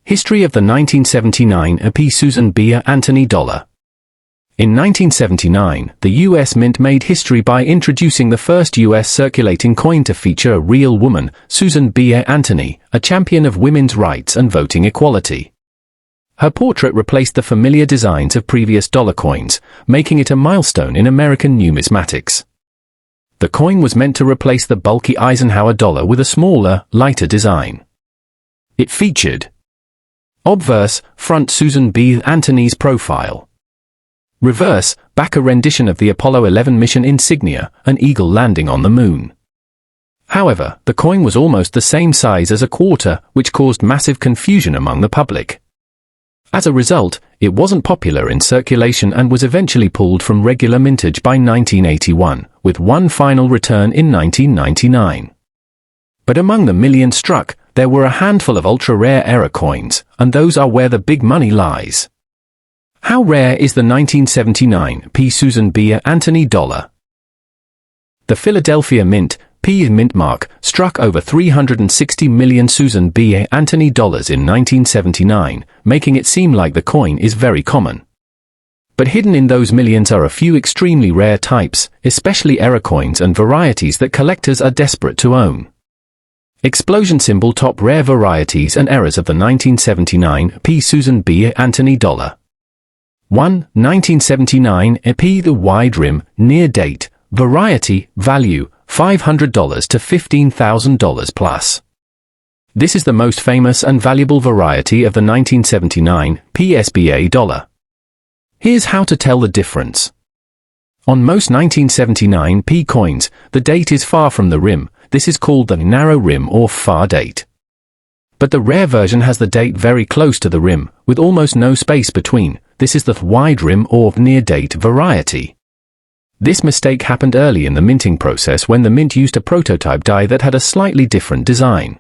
History of the 1979 P. Susan B. Anthony dollar. In 1979, the U.S. Mint made history by introducing the first U.S. circulating coin to feature a real woman, Susan B. Anthony, a champion of women's rights and voting equality. Her portrait replaced the familiar designs of previous dollar coins, making it a milestone in American numismatics. The coin was meant to replace the bulky Eisenhower dollar with a smaller, lighter design. It featured obverse, front Susan B. Anthony's profile. Reverse, back a rendition of the Apollo 11 mission insignia, an eagle landing on the moon. However, the coin was almost the same size as a quarter, which caused massive confusion among the public. As a result, it wasn't popular in circulation and was eventually pulled from regular mintage by 1981, with one final return in 1999. But among the millions struck, there were a handful of ultra-rare error coins, and those are where the big money lies. How rare is the 1979 P. Susan B. Anthony dollar? The Philadelphia Mint, P. mint mark, struck over 360 million Susan B. Anthony dollars in 1979, making it seem like the coin is very common. But hidden in those millions are a few extremely rare types, especially error coins and varieties that collectors are desperate to own. Explosion symbol top rare varieties and errors of the 1979 P. Susan B. Anthony dollar. 1. 1979 P. The wide rim, near date, variety, value, $500 to $15,000 plus. This is the most famous and valuable variety of the 1979 PSBA dollar. Here's how to tell the difference. On most 1979 P coins, the date is far from the rim. This is called the narrow rim or far date. But the rare version has the date very close to the rim, with almost no space between. This is the wide rim or near date variety. This mistake happened early in the minting process when the mint used a prototype die that had a slightly different design.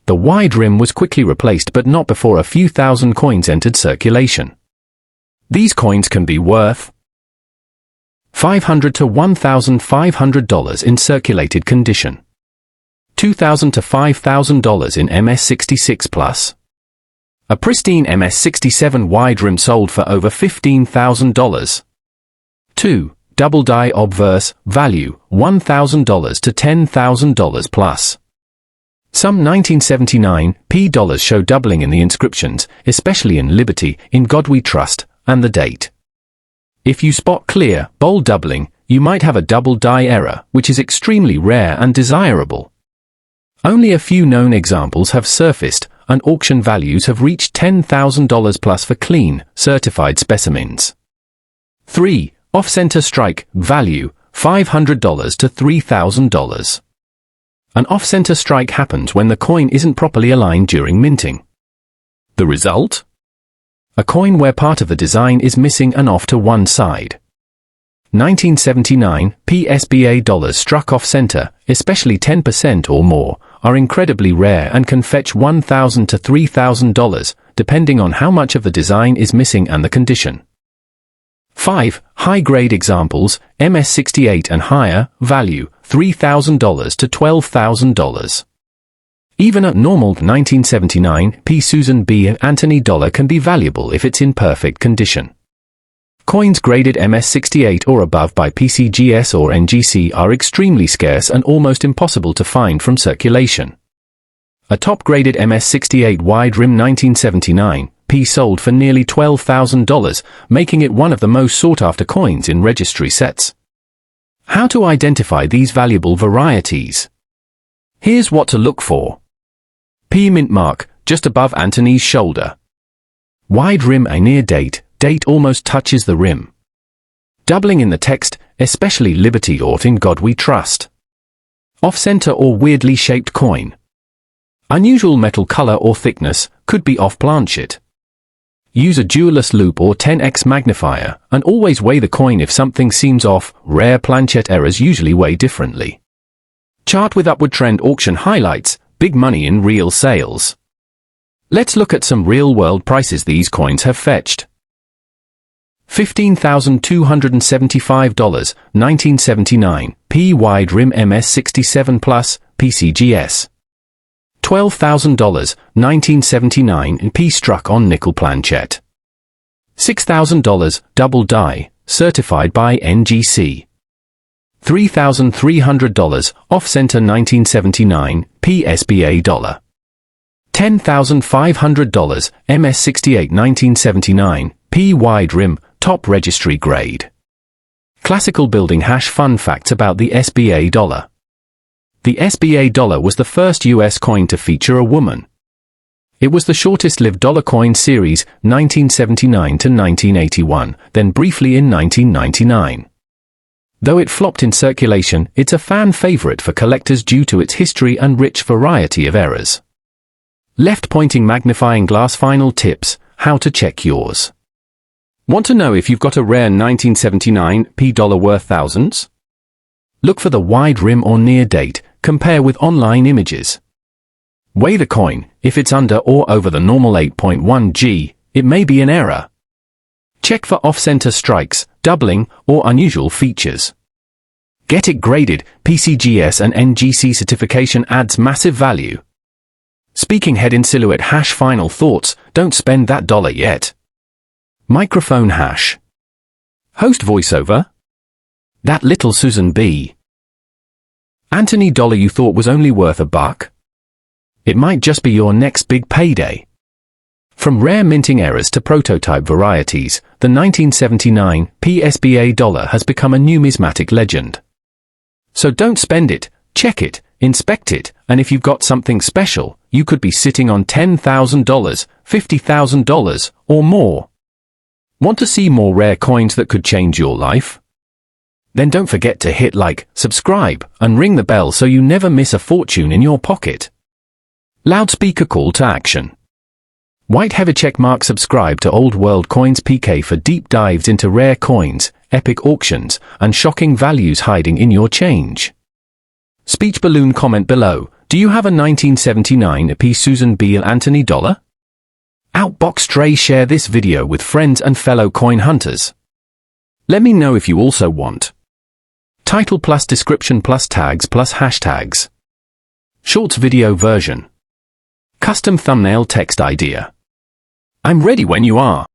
The wide rim was quickly replaced, but not before a few thousand coins entered circulation. These coins can be worth $500 to $1,500 in circulated condition, $2,000 to $5,000 in MS66 plus. A pristine MS67 wide rim sold for over $15,000. 2. Double die obverse, value, $1,000 to $10,000 plus. Some 1979 P dollars show doubling in the inscriptions, especially in Liberty, In God We Trust, and the date. If you spot clear, bold doubling, you might have a double die error, which is extremely rare and desirable. Only a few known examples have surfaced, and auction values have reached $10,000 plus for clean, certified specimens. 3. Off-center strike, value, $500 to $3,000. An off-center strike happens when the coin isn't properly aligned during minting. The result? A coin where part of the design is missing and off to one side. 1979 PSBA dollars struck off-center, especially 10% or more, are incredibly rare and can fetch $1,000 to $3,000, depending on how much of the design is missing and the condition. 5. High-grade examples, MS68 and higher, value, $3,000 to $12,000. Even a normal 1979 P. Susan B. Anthony dollar can be valuable if it's in perfect condition. Coins graded MS68 or above by PCGS or NGC are extremely scarce and almost impossible to find from circulation. A top-graded MS68 wide rim 1979 P sold for nearly $12,000, making it one of the most sought-after coins in registry sets. How to identify these valuable varieties? Here's what to look for. P mint mark, just above Anthony's shoulder. Wide rim a near date, date almost touches the rim. Doubling in the text, especially Liberty or In God We Trust. Off-center or weirdly shaped coin. Unusual metal color or thickness, could be off-planchet. Use a jeweller's loop or 10x magnifier, and always weigh the coin if something seems off. Rare planchet errors usually weigh differently. Chart with upward trend auction highlights, big money in real sales. Let's look at some real-world prices these coins have fetched. $15,275, 1979, P wide rim MS67 plus, PCGS. $12,000, 1979 P struck on nickel planchet. $6,000, double die, certified by NGC. $3,300, off-center 1979, PSBA dollar. $10,500, MS68 1979, P wide rim, top registry grade. Classical building hash fun facts about the SBA dollar. The SBA dollar was the first US coin to feature a woman. It was the shortest-lived dollar coin series, 1979 to 1981, then briefly in 1999. Though it flopped in circulation, it's a fan favorite for collectors due to its history and rich variety of errors. Left-pointing magnifying glass final tips, how to check yours. Want to know if you've got a rare 1979 P dollar worth thousands? Look for the wide rim or near date, compare with online images. Weigh the coin, if it's under or over the normal 8.1 g, it may be an error. Check for off-center strikes, doubling, or unusual features. Get it graded, PCGS and NGC certification adds massive value. Speaking head in silhouette hash final thoughts, don't spend that dollar yet. Microphone hash. Host voiceover. That little Susan B. Anthony dollar you thought was only worth $1? It might just be your next big payday. From rare minting errors to prototype varieties, the 1979 PSBA dollar has become a numismatic legend. So don't spend it, check it, inspect it, and if you've got something special, you could be sitting on $10,000, $50,000, or more. Want to see more rare coins that could change your life? Then don't forget to hit like, subscribe, and ring the bell so you never miss a fortune in your pocket. Loudspeaker call to action. White heavy checkmark subscribe to Old World Coins PK for deep dives into rare coins, epic auctions, and shocking values hiding in your change. Speech balloon comment below. Do you have a 1979 P Susan B. Anthony dollar? Outbox Stray share this video with friends and fellow coin hunters. Let me know if you also want. Title plus description plus tags plus hashtags. Shorts video version. Custom thumbnail text idea. I'm ready when you are.